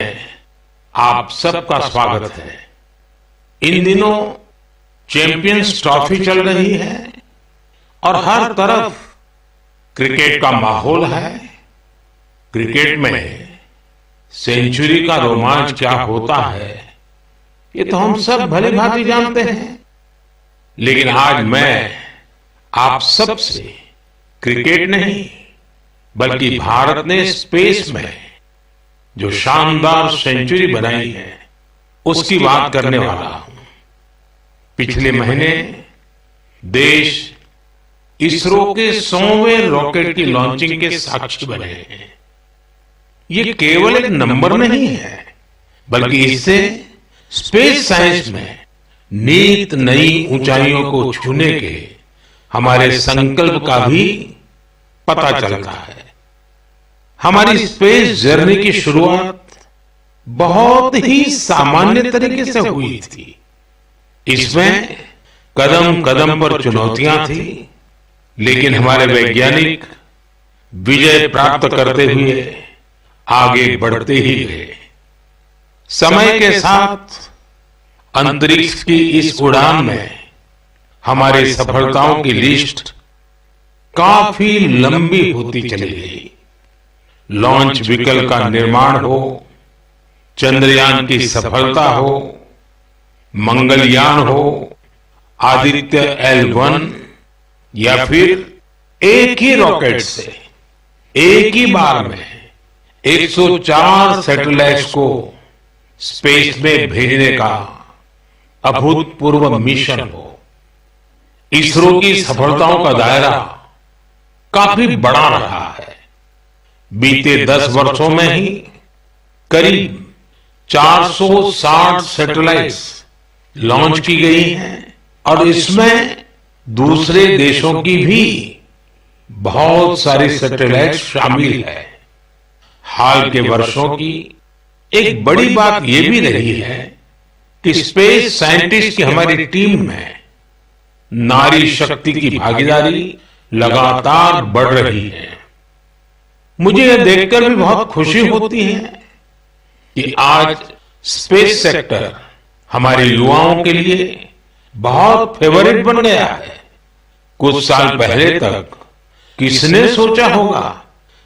आप सबका स्वागत है। इन दिनों चैंपियंस ट्रॉफी चल रही है और हर तरफ क्रिकेट का माहौल है। क्रिकेट में सेंचुरी का रोमांच क्या होता है ये तो हम सब भली भांति जानते हैं, लेकिन आज मैं आप सबसे क्रिकेट नहीं बल्कि भारत ने स्पेस में जो शानदार सेंचुरी बनाई है उसकी बात करने वाला हूं। पिछले महीने देश इसरो के 100वें रॉकेट की लॉन्चिंग के साक्षी बने हैं। ये केवल एक नंबर नहीं है बल्कि इससे स्पेस साइंस में नित नई ऊंचाइयों को छूने के हमारे संकल्प का भी पता चलता है। हमारी स्पेस जर्नी की शुरुआत बहुत ही सामान्य तरीके से हुई थी। इसमें कदम कदम पर चुनौतियां थी, लेकिन हमारे वैज्ञानिक विजय प्राप्त करते हुए आगे बढ़ते ही गए। समय के साथ अंतरिक्ष की इस उड़ान में हमारी सफलताओं की लिस्ट काफी लंबी होती चली गई। लॉन्च व्हीकल का निर्माण हो, चंद्रयान की सफलता हो, मंगलयान हो, आदित्य L1 या फिर एक ही रॉकेट से एक ही बार में 104 सैटेलाइट्स को स्पेस में भेजने का अभूतपूर्व मिशन हो। इसरो की सफलताओं का दायरा काफी बड़ा रहा है। बीते 10 वर्षों में ही करीब 460 सैटेलाइट्स लॉन्च की गई हैं और इसमें दूसरे देशों की भी बहुत सारी सैटेलाइट्स शामिल है। हाल के वर्षों की एक बड़ी बात यह भी रही है कि स्पेस साइंटिस्ट की हमारी टीम में नारी शक्ति की भागीदारी लगातार बढ़ रही है। मुझे यह देखकर भी बहुत खुशी होती है कि आज स्पेस सेक्टर हमारे युवाओं के लिए बहुत फेवरेट बन गया है। कुछ साल पहले तक किसने सोचा होगा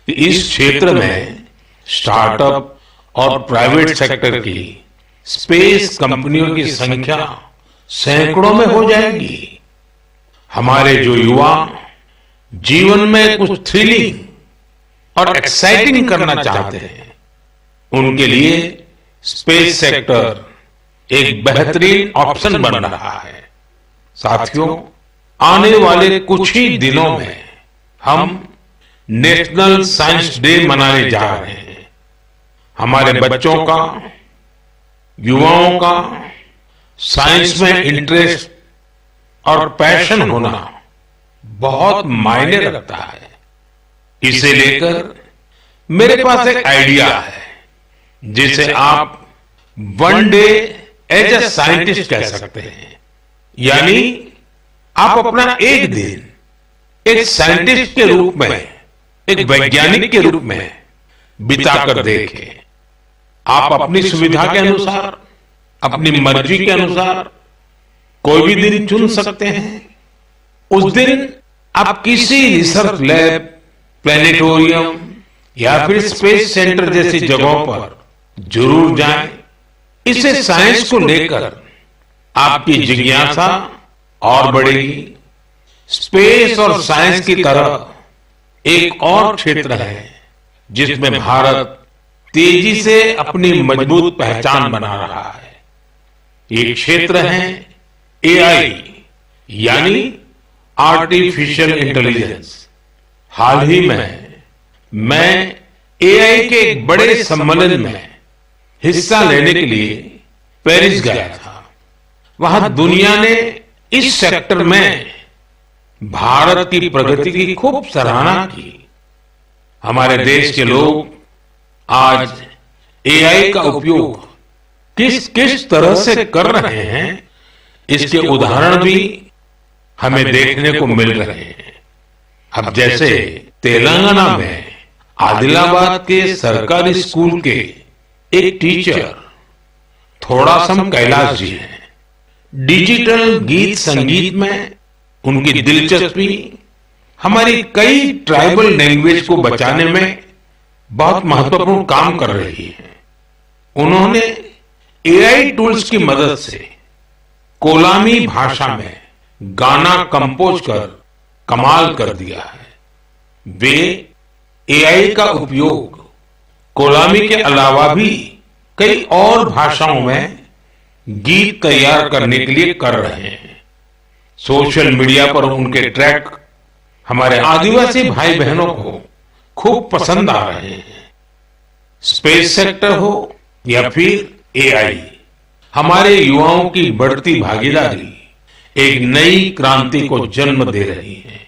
कि इस क्षेत्र में स्टार्टअप और प्राइवेट सेक्टर की स्पेस कंपनियों की संख्या सैकड़ों में हो जाएगी। हमारे जो युवा जीवन में कुछ थ्रिलिंग और एक्साइटिंग करना चाहते हैं, उनके लिए स्पेस सेक्टर एक बेहतरीन ऑप्शन बन रहा है। साथियों, आने वाले कुछ ही दिनों में हम नेशनल साइंस डे मनाने जा रहे हैं। हमारे बच्चों का, युवाओं का साइंस में इंटरेस्ट और पैशन होना बहुत मायने रखता है। इसे लेकर मेरे पास एक आइडिया है जिसे आप one day as a scientist कह सकते हैं। यानी आप अपना एक दिन एक साइंटिस्ट के रूप में, एक वैज्ञानिक के रूप में बिताकर देखें। आप अपनी सुविधा के अनुसार, अपनी मर्जी के अनुसार कोई भी दिन चुन सकते हैं। उस दिन आप किसी रिसर्च लैब, प्लेनेटोरियम या फिर स्पेस सेंटर जैसी जगहों पर जरूर जाएं। इससे साइंस को लेकर आपकी जिज्ञासा और बढ़ेगी। स्पेस और साइंस की तरह एक और क्षेत्र है जिसमें भारत तेजी से अपनी मजबूत पहचान बना रहा है। ये क्षेत्र है AI यानी आर्टिफिशियल इंटेलिजेंस। हाल ही में मैं AI के एक बड़े सम्मेलन में हिस्सा लेने के लिए पेरिस गया था। वहां दुनिया ने इस सेक्टर में भारत की प्रगति की खूब सराहना की। हमारे देश के लोग आज AI का उपयोग किस किस तरह से कर रहे हैं, इसके उदाहरण भी हमें देखने को मिल रहे हैं। अब जैसे तेलंगाना में आदिलाबाद के सरकारी स्कूल के एक टीचर थोड़ासम कैलाश जी हैं। डिजिटल गीत संगीत में उनकी दिलचस्पी हमारी कई ट्राइबल लैंग्वेज को बचाने में बहुत महत्वपूर्ण काम कर रही है। उन्होंने एआई टूल्स की मदद से कोलामी भाषा में गाना कंपोज कर कमाल कर दिया है। वे एआई का उपयोग कोलामी के अलावा भी कई और भाषाओं में गीत तैयार करने के लिए कर रहे हैं। सोशल मीडिया पर उनके ट्रैक हमारे आदिवासी भाई बहनों को खूब पसंद आ रहे हैं। स्पेस सेक्टर हो या फिर एआई, हमारे युवाओं की बढ़ती भागीदारी एक नई क्रांति को जन्म दे रही है।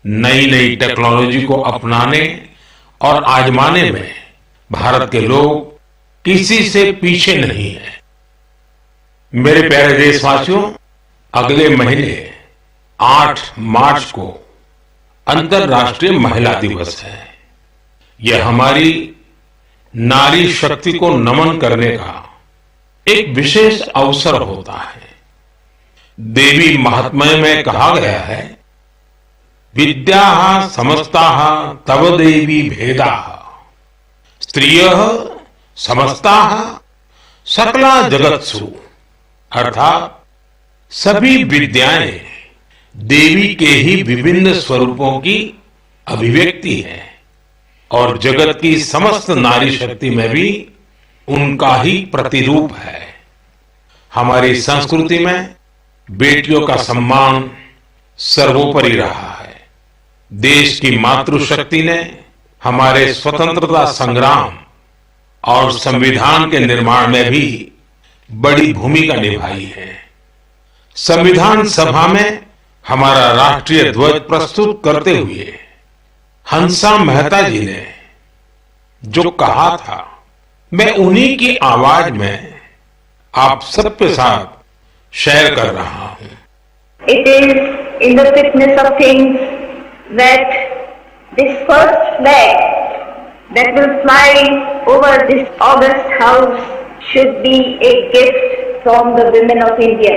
नई नई टेक्नोलॉजी को अपनाने और आजमाने में भारत के लोग किसी से पीछे नहीं है। मेरे प्यारे देशवासियों, अगले महीने 8 मार्च को अंतर्राष्ट्रीय महिला दिवस है। यह हमारी नारी शक्ति को नमन करने का एक विशेष अवसर होता है। देवी महात्म्य में कहा गया है, विद्याः समस्ताः तव देवी भेदाः स्त्रियः समस्ताः सकला जगत्सु, अर्थात सभी विद्याएं देवी के ही विभिन्न स्वरूपों की अभिव्यक्ति है और जगत की समस्त नारी शक्ति में भी उनका ही प्रतिरूप है। हमारी संस्कृति में बेटियों का सम्मान सर्वोपरि रहा है। देश की मातृशक्ति ने हमारे स्वतंत्रता संग्राम और संविधान के निर्माण में भी बड़ी भूमिका निभाई है। संविधान सभा में हमारा राष्ट्रीय ध्वज प्रस्तुत करते हुए हंसा मेहता जी ने जो कहा था, मैं उन्हीं की आवाज में आप सबके साथ शेयर कर रहा हूं। It is in the fitness of things that this first flag that will fly over this august house should be a gift from the women of India.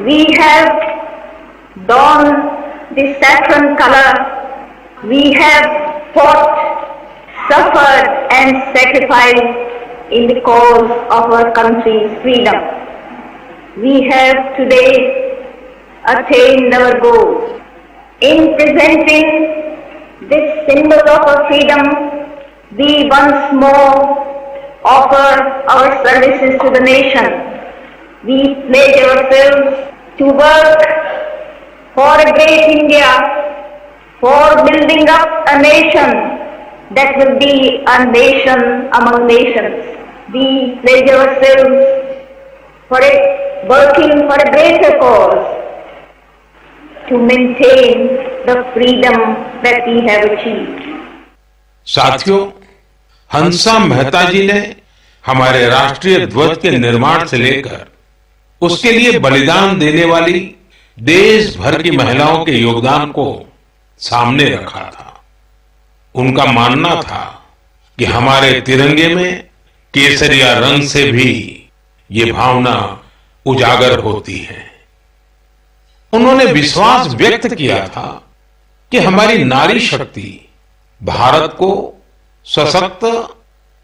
We have donned the saffron color. We have fought, suffered and sacrificed in the cause of our country's freedom. We have today attained our goal. In presenting this symbol of our freedom, we once more offer our services to the nation. We pledge ourselves to work for a great India, for building up a nation that will be a nation among nations. We pledge ourselves for working for a greater cause to maintain the freedom that we have achieved. साथियों, हंसा मेहता जी ने हमारे राष्ट्रीय ध्वज के निर्माण से लेकर उसके लिए बलिदान देने वाली देश भर की महिलाओं के योगदान को सामने रखा था। उनका मानना था कि हमारे तिरंगे में केसरिया रंग से भी ये भावना उजागर होती है। उन्होंने विश्वास व्यक्त किया था कि हमारी नारी शक्ति भारत को सशक्त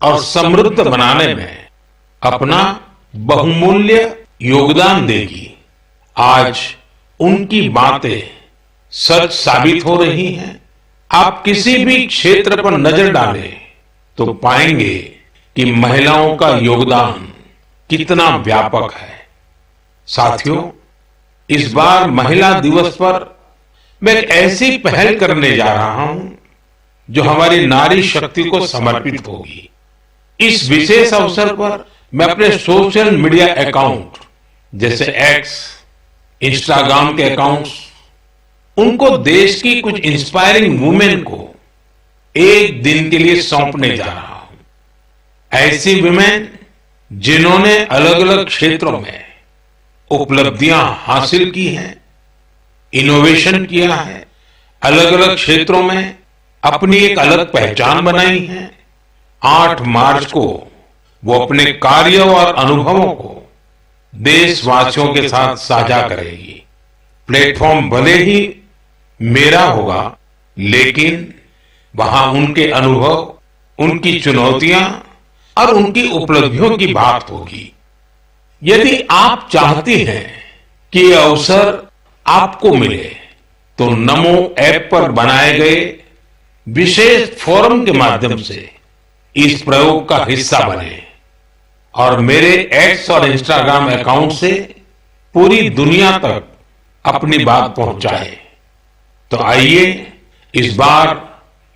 और समृद्ध बनाने में अपना बहुमूल्य योगदान देगी। आज उनकी बातें सच साबित हो रही हैं। आप किसी भी क्षेत्र पर नजर डालें तो पाएंगे कि महिलाओं का योगदान कितना व्यापक है। साथियों, इस बार महिला दिवस पर मैं एक ऐसी पहल करने जा रहा हूं जो हमारी नारी शक्ति को समर्पित होगी। इस विशेष अवसर पर मैं अपने सोशल मीडिया अकाउंट जैसे एक्स, इंस्टाग्राम के अकाउंट्स, उनको देश की कुछ इंस्पायरिंग वुमेन को एक दिन के लिए सौंपने जा रहा हूं। ऐसी वुमेन जिन्होंने अलग अलग क्षेत्रों में उपलब्धियां हासिल की हैं, इनोवेशन किया है, अलग अलग क्षेत्रों में अपनी एक अलग पहचान बनाई है। 8 मार्च को वो अपने कार्य और अनुभवों को देशवासियों के साथ साझा करेगी। प्लेटफॉर्म भले ही मेरा होगा, लेकिन वहां उनके अनुभव, उनकी चुनौतियां और उनकी उपलब्धियों की बात होगी। यदि आप चाहती हैं कि ये अवसर आपको मिले, तो नमो ऐप पर बनाए गए विशेष फोरम के माध्यम से इस प्रयोग का हिस्सा बने और मेरे एक्स और इंस्टाग्राम अकाउंट से पूरी दुनिया तक अपनी बात पहुंचाए। तो आइए इस बार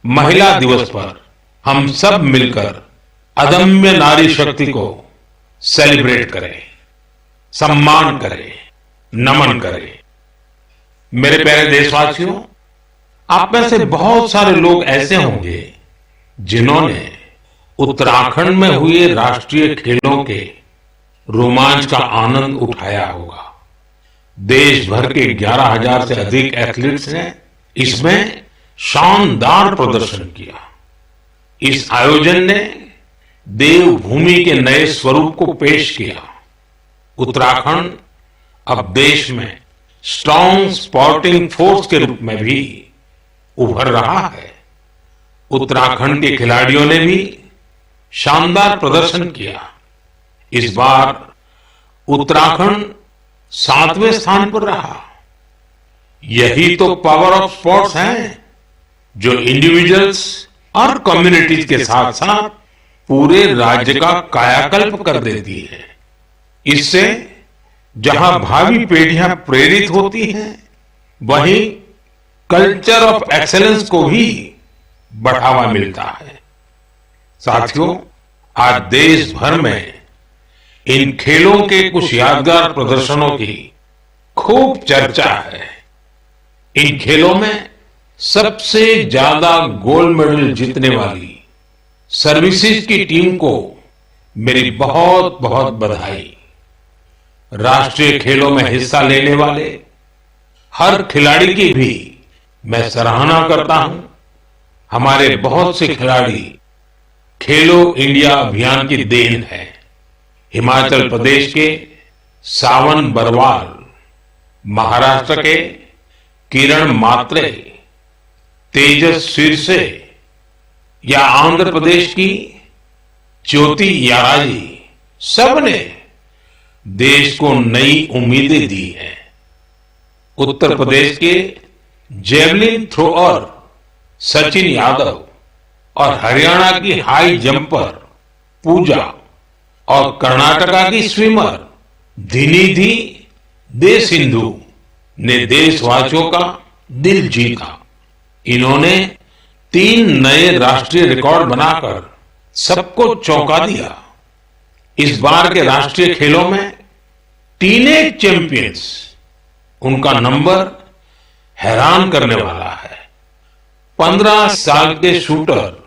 महिला दिवस पर हम सब मिलकर अदम्य नारी शक्ति को सेलिब्रेट करें, सम्मान करें, नमन करें। मेरे प्यारे देशवासियों, आप में से बहुत सारे लोग ऐसे होंगे जिन्होंने उत्तराखंड में हुए राष्ट्रीय खेलों के रोमांच का आनंद उठाया होगा। देश भर के 11,000 से अधिक एथलीट्स ने इसमें शानदार प्रदर्शन किया। इस आयोजन ने देवभूमि के नए स्वरूप को पेश किया। उत्तराखंड अब देश में स्ट्रांग स्पोर्टिंग फोर्स के रूप में भी उभर रहा है। उत्तराखंड के खिलाड़ियों ने भी शानदार प्रदर्शन किया। इस बार उत्तराखंड 7वें स्थान पर रहा। यही तो पावर ऑफ स्पोर्ट्स है, जो इंडिविजुअल्स और कम्युनिटीज के साथ साथ पूरे राज्य का कायाकल्प कर देती है। इससे जहां भावी पीढ़ियां प्रेरित होती हैं, वहीं कल्चर ऑफ एक्सेलेंस को भी बढ़ावा मिलता है। साथियों, आज देश भर में इन खेलों के कुछ यादगार प्रदर्शनों की खूब चर्चा है। इन खेलों में सबसे ज्यादा गोल्ड मेडल जीतने वाली सर्विसेज की टीम को मेरी बहुत बहुत बधाई। राष्ट्रीय खेलों में हिस्सा लेने वाले हर खिलाड़ी की भी मैं सराहना करता हूं। हमारे बहुत से खिलाड़ी खेलो इंडिया अभियान की देन है। हिमाचल प्रदेश के सावन बरवाल, महाराष्ट्र के किरण मात्रे, तेजस सिरसे या आंध्र प्रदेश की ज्योति याराजी, सबने देश को नई उम्मीदें दी हैं। उत्तर प्रदेश के जेवलिन थ्रोअर सचिन यादव और हरियाणा की हाई जंपर पूजा और कर्नाटका की स्विमर धिनिधि दे सिंधु ने देशवासियों का दिल जीता। इन्होंने 3 नए राष्ट्रीय रिकॉर्ड बनाकर सबको चौंका दिया। इस बार के राष्ट्रीय खेलों में टीनेज चैंपियंस, उनका नंबर हैरान करने वाला है। 15 साल के शूटर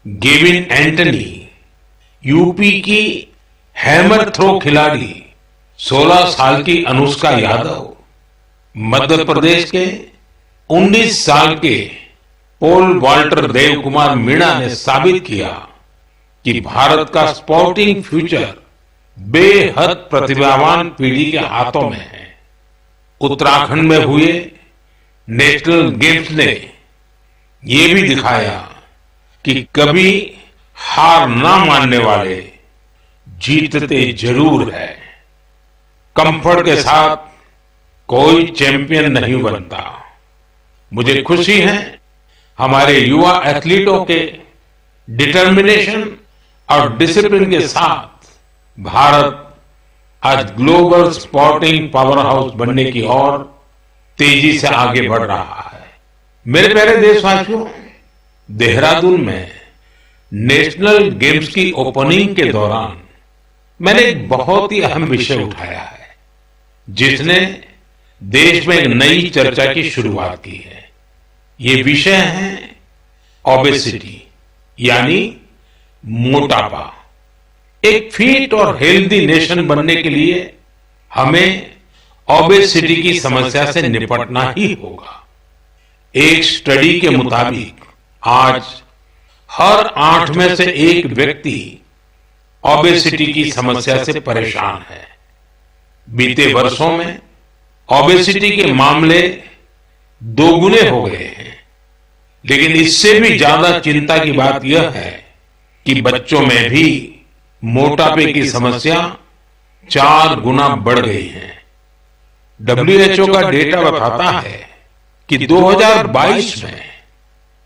गेविन एंटनी, यूपी की हैमर थ्रो खिलाड़ी 16 साल की अनुष्का यादव, मध्य प्रदेश के 19 साल के पोल वाल्टर देव कुमार मीणा ने साबित किया कि भारत का स्पोर्टिंग फ्यूचर बेहद प्रतिभावान पीढ़ी के हाथों में है। उत्तराखंड में हुए नेशनल गेम्स ने ये भी दिखाया कि कभी हार ना मानने वाले जीतते जरूर है। कंफर्ट के साथ कोई चैंपियन नहीं बनता। मुझे खुशी है हमारे युवा एथलीटों के डिटर्मिनेशन और डिसिप्लिन के साथ भारत आज ग्लोबल स्पोर्टिंग पावर हाउस बनने की ओर तेजी से आगे बढ़ रहा है। मेरे प्यारे देशवासियों, देहरादून में नेशनल गेम्स की ओपनिंग के दौरान मैंने एक बहुत ही अहम विषय उठाया है, जिसने देश में एक नई चर्चा की शुरुआत की है। ये विषय है ओबेसिटी, यानी मोटापा। एक फिट और हेल्दी नेशन बनने के लिए हमें ओबेसिटी की समस्या से निपटना ही होगा। एक स्टडी के मुताबिक आज हर 8 में से एक व्यक्ति ओबेसिटी की समस्या से परेशान है। बीते वर्षों में ओबेसिटी के मामले दोगुने हो गए हैं, लेकिन इससे भी ज्यादा चिंता की बात यह है कि बच्चों में भी मोटापे की समस्या 4 गुना बढ़ गई है। WHO का डेटा बताता है कि 2022 में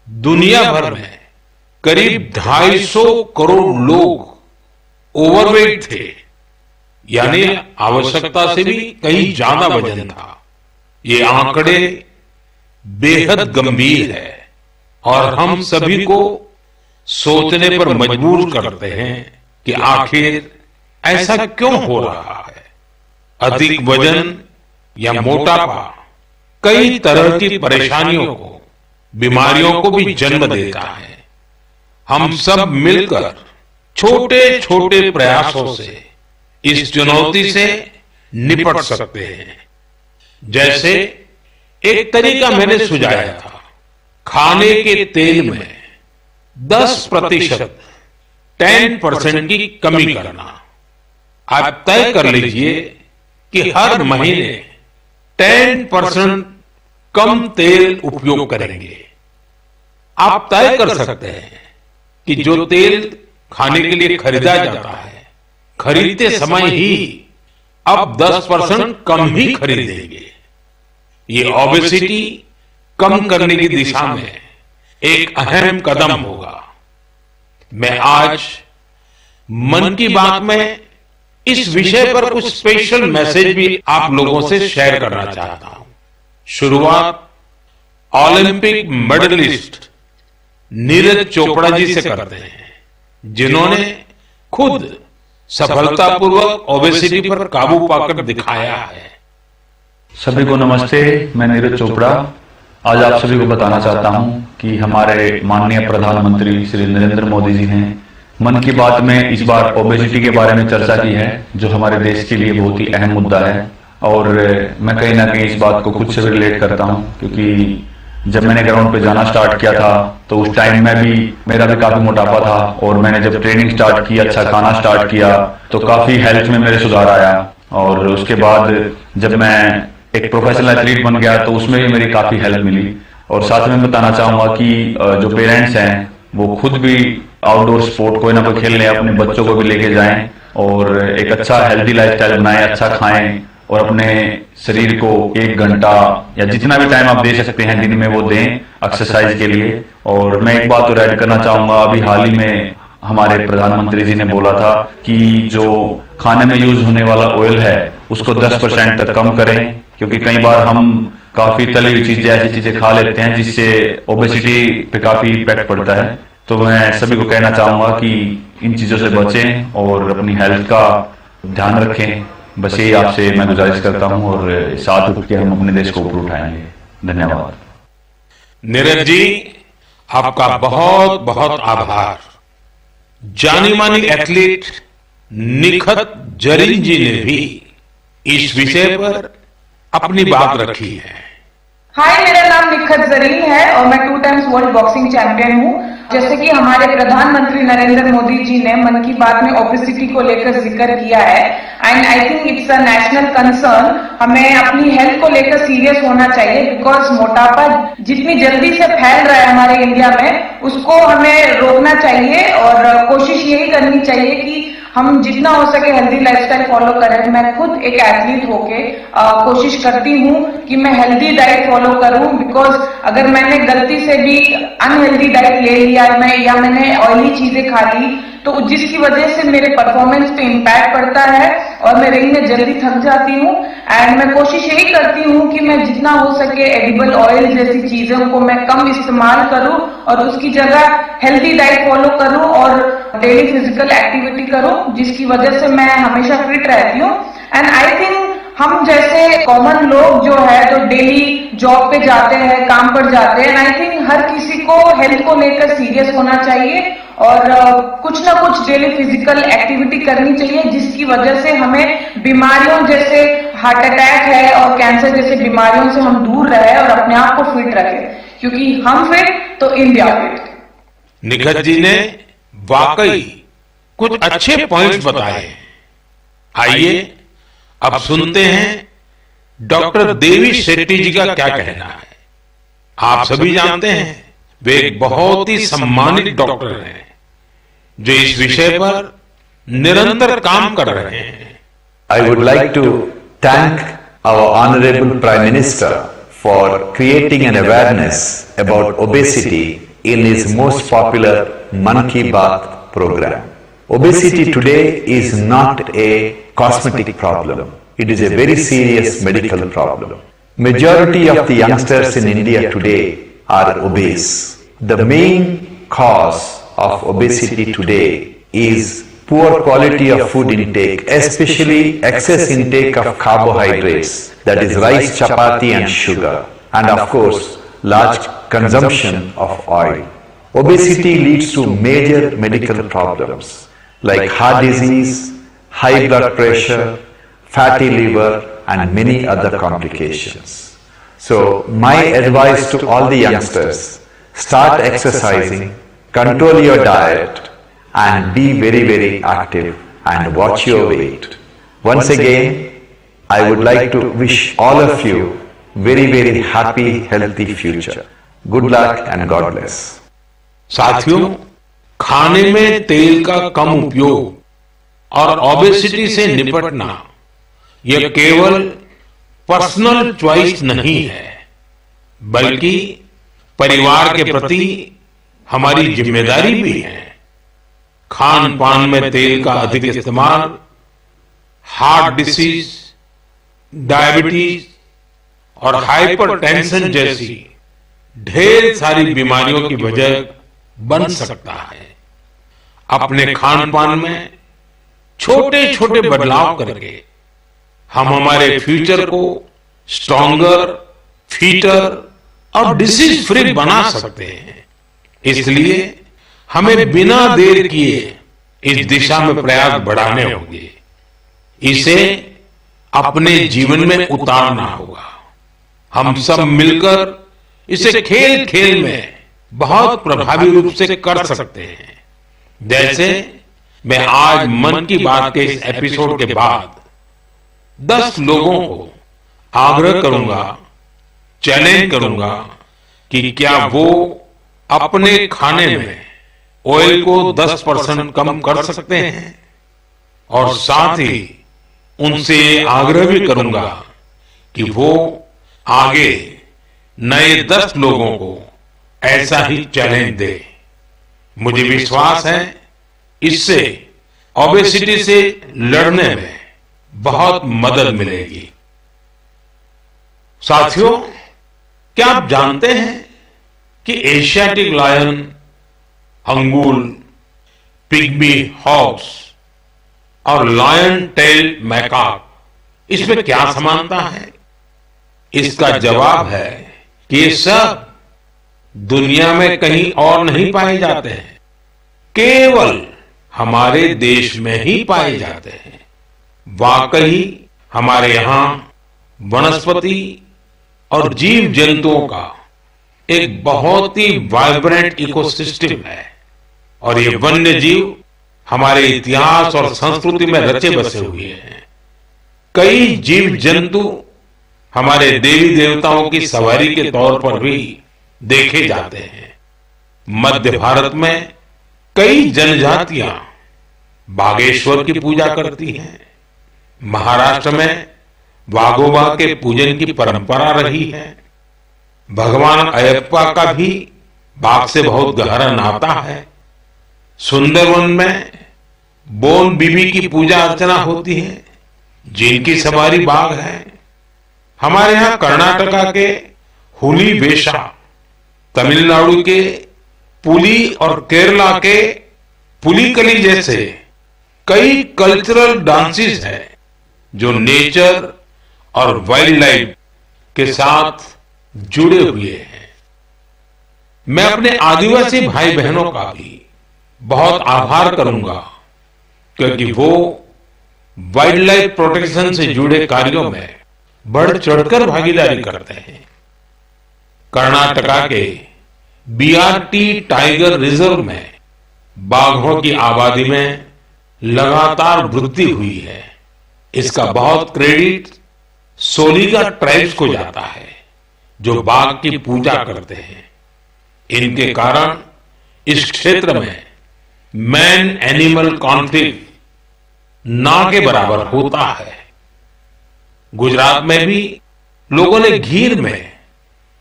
दुनिया भर में करीब 250 करोड़ लोग ओवरवेट थे, यानी आवश्यकता से भी कहीं ज्यादा वजन था। ये आंकड़े बेहद गंभीर है और हम सभी को सोचने पर मजबूर करते हैं कि आखिर ऐसा क्यों हो रहा है। अधिक वजन या मोटापा कई तरह की परेशानियों को, बीमारियों को भी जन्म देता है। हम सब मिलकर छोटे छोटे प्रयासों से इस चुनौती से निपट सकते हैं। जैसे एक तरीका मैंने सुझाया था, खाने के तेल में 10% 10% की कमी करना। आप तय कर लीजिए कि हर महीने 10% कम तेल उपयोग करेंगे। आप तय कर सकते हैं कि जो तेल खाने के लिए खरीदा जाता है, खरीदते समय ही अब 10% कम ही खरीदेंगे। ये ओबेसिटी कम करने की दिशा में एक अहम कदम होगा। मैं आज मन की बात में इस विषय पर कुछ स्पेशल मैसेज भी आप लोगों से शेयर करना चाहता हूं। शुरुआत ओलंपिक मेडलिस्ट नीरज चोपड़ा जी से करते हैं, जिन्होंने खुद सफलतापूर्वक ओबेसिटी पर काबू पाकर दिखाया है। सभी को नमस्ते, मैं नीरज चोपड़ा आज आप सभी को बताना चाहता हूं कि हमारे माननीय प्रधानमंत्री श्री नरेंद्र मोदी जी ने मन की बात में इस बार ओबेसिटी के बारे में चर्चा की है, जो हमारे देश के लिए बहुत ही अहम मुद्दा है। और मैं कहीं ना कहीं इस बात को खुद से भी रिलेट करता हूं, क्योंकि जब मैंने ग्राउंड पे जाना स्टार्ट किया था तो उस टाइम में भी मेरा भी काफी मोटापा था, और मैंने जब ट्रेनिंग स्टार्ट की, अच्छा खाना स्टार्ट किया, तो काफी हेल्थ में मेरे सुधार आया। और उसके बाद जब मैं एक प्रोफेशनल एथलीट बन गया तो उसमें भी मेरी काफी हेल्प मिली। और साथ में बताना चाहूंगा कि जो पेरेंट्स हैं वो खुद भी आउटडोर स्पोर्ट कोई ना कोई खेलने अपने बच्चों को भी लेके जाएं और एक अच्छा हेल्दी लाइफस्टाइल बनाएं, अच्छा खाएं और अपने शरीर को 1 घंटा या जितना भी टाइम आप दे सकते हैं दिन में वो दें एक्सरसाइज के लिए। और मैं एक बात और ऐड करना चाहूंगा, अभी हाल ही में हमारे प्रधानमंत्री जी ने बोला था कि जो खाने में यूज होने वाला ऑयल है उसको 10% तक कम करें, क्योंकि कई बार हम काफी तली हुई चीजें, ऐसी चीजें खा लेते हैं जिससे ओबेसिटी पे काफी इम्पैक्ट पड़ता है। तो मैं सभी को कहना चाहूंगा कि इन चीजों से बचें और अपनी हेल्थ का ध्यान रखें। बस यही आपसे मैं गुजारिश करता हूं और साथ उठ के हम अपने देश को ऊपर उठाएंगे। धन्यवाद। नीरज जी, आपका बहुत बहुत आभार। जानी मानी एथलीट निखत जरीन जी ने भी इस विषय पर अपनी बात रखी है। हाय, मेरा नाम निखत जरीन है और मैं 2 टाइम्स वर्ल्ड बॉक्सिंग चैंपियन हूँ। जैसे कि हमारे प्रधानमंत्री नरेंद्र मोदी जी ने मन की बात में ओबेसिटी को लेकर जिक्र किया है, and I think it's a national concern. हमें अपनी हेल्थ को लेकर सीरियस होना चाहिए, बिकॉज मोटापा जितनी जल्दी से फैल रहा है हमारे इंडिया में, उसको हमें रोकना चाहिए और कोशिश यही करनी चाहिए कि हम जितना हो सके हेल्दी लाइफस्टाइल फॉलो करें। मैं खुद एक एथलीट होके कोशिश करती हूँ कि मैं हेल्दी डाइट फॉलो करूँ, बिकॉज अगर मैंने गलती से भी अनहेल्दी डाइट ले लिया या मैंने ऑयली चीजें खा ली तो जिसकी वजह से मेरे परफॉर्मेंस पे इम्पैक्ट पड़ता है और मैं रिंग में जल्दी थक जाती हूँ। एंड मैं कोशिश यही करती हूँ कि मैं जितना हो सके एडिबल ऑयल जैसी चीजों को मैं कम इस्तेमाल करूँ और उसकी जगह हेल्दी डाइट फॉलो करूँ और डेली फिजिकल एक्टिविटी करूँ, जिसकी वजह से मैं हमेशा फिट रहती हूँ। एंड आई थिंक हम जैसे कॉमन लोग जो है तो डेली जॉब पे जाते हैं, काम पर जाते हैं, आई थिंक हर किसी को हेल्थ को लेकर सीरियस होना चाहिए और कुछ ना कुछ डेली फिजिकल एक्टिविटी करनी चाहिए, जिसकी वजह से हमें बीमारियों जैसे हार्ट अटैक है और कैंसर जैसे बीमारियों से हम दूर रहे और अपने आप को फिट रखें, क्योंकि हम फिट तो इंडिया फिट। निखत जी ने वाकई कुछ अच्छे पॉइंट्स बताए हैं। आइए अब सुनते हैं डॉक्टर देवी शेट्टी जी का क्या कहना है। आप सभी जानते हैं वे एक बहुत ही सम्मानित डॉक्टर हैं जो इस विषय पर निरंतर काम कर रहे हैं। I would like to thank our Honorable Prime Minister for creating an awareness about obesity in his most popular Mann Ki Baat program. Obesity today is not a cosmetic problem. It is a very serious medical problem. Majority of the youngsters in India today are obese. The main cause of obesity today is poor quality of food intake, especially excess intake of carbohydrates, that is rice, chapati and sugar, and of course large consumption of oil. Obesity leads to major medical problems like heart disease, high blood pressure, fatty liver and many other complications. So my advice to all the youngsters, start exercising, control your diet and be very, very active and watch your weight. Once again, I would like to wish all of you very, very happy, healthy future. Good luck and God bless. साथियों, खाने में तेल का कम उपयोग और obesity से निपटना यह केवल पर्सनल चॉइस नहीं है, बल्कि परिवार के प्रति हमारी जिम्मेदारी भी है। खान पान में तेल का अधिक इस्तेमाल हार्ट डिसीज, डायबिटीज और हाइपरटेंशन जैसी ढेर सारी बीमारियों की वजह बन सकता है। अपने खान पान में छोटे छोटे बदलाव करके हम हमारे फ्यूचर को स्ट्रॉन्गर, फिटर और डिसीज फ्री बना सकते हैं। इसलिए हमें बिना देर किए इस दिशा में प्रयास बढ़ाने होंगे। इसे अपने जीवन में उतारना होगा। हम सब मिलकर इसे खेल खेल में बहुत प्रभावी रूप से कर सकते हैं। जैसे मैं आज मन की बात के इस एपिसोड के बाद 10 लोगों को आग्रह करूंगा, चैलेंज करूंगा कि क्या वो अपने खाने में ऑयल को 10% कम कर सकते हैं, और साथ ही उनसे आग्रह भी करूंगा कि वो आगे नए 10 लोगों को ऐसा ही चैलेंज दे। मुझे विश्वास है इससे ओबेसिटी से लड़ने में बहुत मदद मिलेगी। साथियों, क्या आप जानते हैं कि Asiatic lion, Angul, pygmy hawks और लायन टेल मैकाक, इसमें क्या समानता है? इसका जवाब है कि ये सब दुनिया में कहीं और नहीं पाए जाते हैं, केवल हमारे देश में ही पाए जाते हैं। वाकई हमारे यहां वनस्पति और जीव जंतुओं का एक बहुत ही वाइब्रेंट इकोसिस्टम है, और ये वन्य जीव हमारे इतिहास और संस्कृति में रचे बसे हुए हैं। कई जीव जंतु हमारे देवी देवताओं की सवारी के तौर पर भी देखे जाते हैं। मध्य भारत में कई जनजातियां बागेश्वर की पूजा करती हैं। महाराष्ट्र में वाघोबा के पूजन की परंपरा रही है। भगवान अयप्पा का भी बाघ से बहुत गहरा नाता है। सुंदरवन में बोन बीबी की पूजा अर्चना होती है, जिनकी सवारी बाघ है। हमारे यहां कर्नाटका के हुली वेशा, तमिलनाडु के पुली और केरला के पुलिकली जैसे कई कल्चरल डांसेस हैं जो नेचर और वाइल्ड लाइफ के साथ जुड़े हुए हैं। मैं अपने आदिवासी भाई बहनों का भी बहुत आभार करूंगा, क्योंकि वो वाइल्ड लाइफ प्रोटेक्शन से जुड़े कार्यों में बढ़ चढ़कर भागीदारी करते हैं। कर्नाटका के बीआरटी टाइगर रिजर्व में बाघों की आबादी में लगातार वृद्धि हुई है। इसका बहुत क्रेडिट सोलीगा ट्राइब्स को जाता है, जो बाघ की पूजा करते हैं। इनके कारण इस क्षेत्र में मैन एनिमल कॉन्फ्लिक्ट ना के बराबर होता है। गुजरात में भी लोगों ने घीर में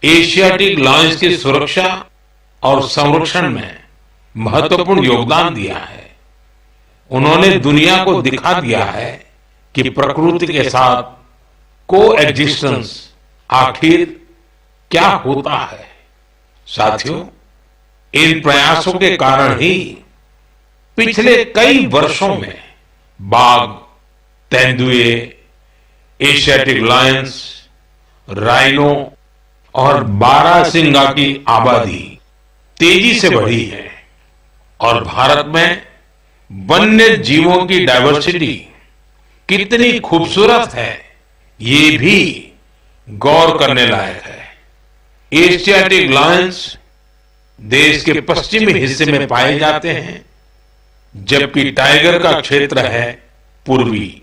एशियाटिक लायंस की सुरक्षा और संरक्षण में महत्वपूर्ण योगदान दिया है। उन्होंने दुनिया को दिखा दिया है कि प्रकृति के साथ को एग्जिस्टेंस आखिर क्या होता है। साथियों, इन प्रयासों के कारण ही पिछले कई वर्षों में बाघ, तेंदुए, एशियाटिक लायंस, राइनो और बारहसिंगा की आबादी तेजी से बढ़ी है और भारत में वन्य जीवों की डायवर्सिटी कितनी खूबसूरत है, ये भी गौर करने लायक है। एशियाटिक लायंस देश के पश्चिमी हिस्से में पाए जाते हैं, जबकि टाइगर का क्षेत्र है पूर्वी,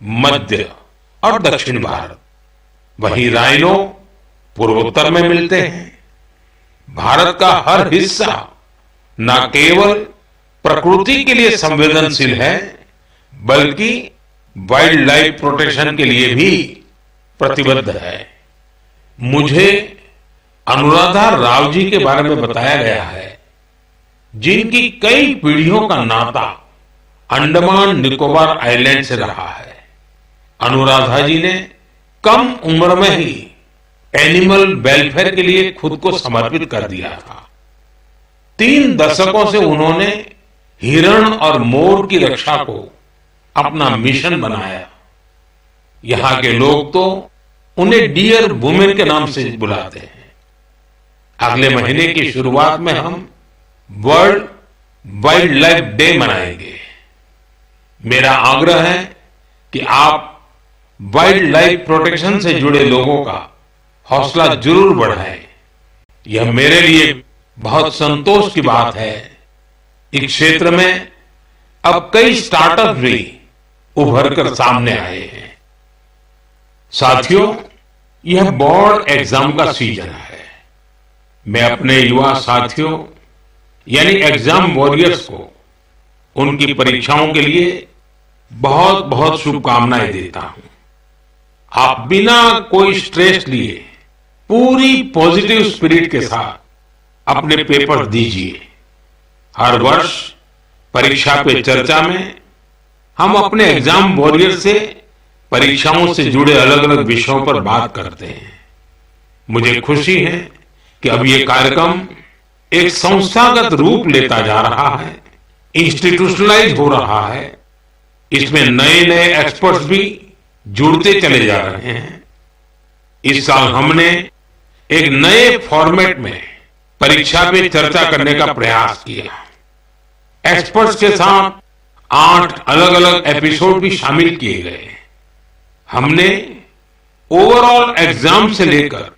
मध्य और दक्षिण भारत। वहीं राइनो पूर्वोत्तर में मिलते हैं। भारत का हर हिस्सा न केवल प्रकृति के लिए संवेदनशील है, बल्कि वाइल्ड लाइफ प्रोटेक्शन के लिए भी प्रतिबद्ध है। मुझे अनुराधा राव जी के बारे में बताया गया है, जिनकी कई पीढ़ियों का नाता अंडमान निकोबार आइलैंड से रहा है। अनुराधा जी ने कम उम्र में ही एनिमल वेलफेयर के लिए खुद को समर्पित कर दिया था। 3 दशकों से उन्होंने हिरण और मोर की रक्षा को अपना मिशन बनाया। यहां के लोग तो उन्हें डियर वुमेन के नाम से बुलाते हैं। अगले महीने की शुरुआत में हम वर्ल्ड वाइल्ड लाइफ डे मनाएंगे। मेरा आग्रह है कि आप वाइल्ड लाइफ प्रोटेक्शन से जुड़े लोगों का हौसला जरूर बढ़ाएं। यह मेरे लिए बहुत संतोष की बात है। इस क्षेत्र में अब कई स्टार्टअप भी उभर कर सामने आए हैं। साथियों, यह बोर्ड एग्जाम का सीजन है। मैं अपने युवा साथियों यानी एग्जाम वॉरियर्स को उनकी परीक्षाओं के लिए बहुत बहुत शुभकामनाएं देता हूं। आप बिना कोई स्ट्रेस लिए पूरी पॉजिटिव स्पिरिट के साथ अपने पेपर दीजिए। हर वर्ष परीक्षा पे चर्चा में हम अपने एग्जाम वॉरियर से परीक्षाओं से जुड़े अलग अलग विषयों पर बात करते हैं। मुझे खुशी है कि अब ये कार्यक्रम एक संस्थागत रूप लेता जा रहा है, इंस्टीट्यूशनलाइज हो रहा है। इसमें नए नए एक्सपर्ट्स भी जुड़ते चले जा रहे हैं। इस साल हमने एक नए फॉर्मेट में परीक्षा पे चर्चा करने का प्रयास किया। एक्सपर्ट्स के साथ 8 अलग अलग एपिसोड भी शामिल किए गए। हमने ओवरऑल एग्जाम से लेकर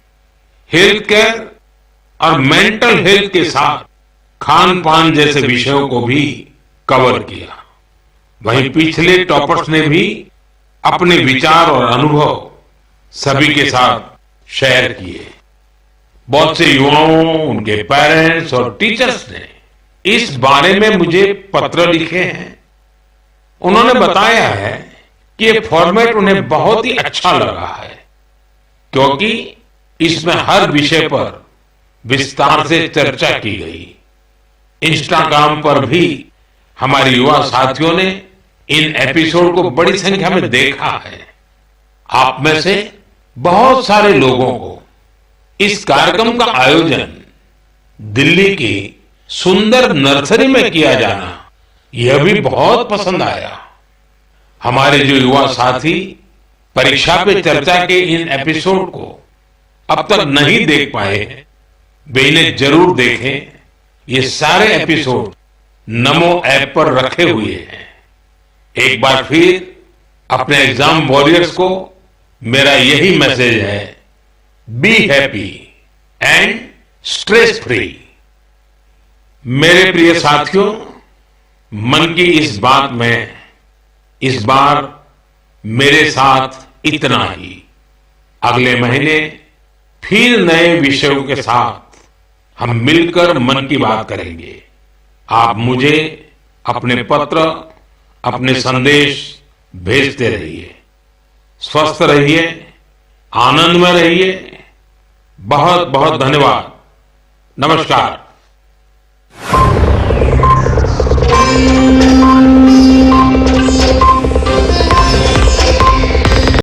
हेल्थ केयर और मेंटल हेल्थ के साथ खान पान जैसे विषयों को भी कवर किया। वहीं पिछले टॉपर्स ने भी अपने विचार और अनुभव सभी के साथ शेयर किए। बहुत से युवाओं, उनके पेरेंट्स और टीचर्स ने इस बारे में मुझे पत्र लिखे हैं। उन्होंने बताया है कि ये फॉर्मेट उन्हें बहुत ही अच्छा लगा है, क्योंकि इसमें हर विषय पर विस्तार से चर्चा की गई। इंस्टाग्राम पर भी हमारे युवा साथियों ने इन एपिसोड को बड़ी संख्या में देखा है। आप में से बहुत सारे लोगों को इस कार्यक्रम का आयोजन दिल्ली की सुंदर नर्सरी में किया जाना यह भी बहुत पसंद आया। हमारे जो युवा साथी परीक्षा पे चर्चा के इन एपिसोड को अब तक नहीं देख पाए हैं, वे इन्हें जरूर देखें। ये सारे एपिसोड नमो ऐप पर रखे हुए हैं। एक बार फिर अपने एग्जाम वॉरियर्स को मेरा यही मैसेज है, be happy and stress free. मेरे प्रिय साथियों, मन की इस बात में इस बार मेरे साथ इतना ही। अगले महीने फिर नए विषयों के साथ हम मिलकर मन की बात करेंगे। आप मुझे अपने पत्र, अपने संदेश भेजते रहिए। स्वस्थ रहिए, आनंद में रहिए। बहुत बहुत धन्यवाद। नमस्कार।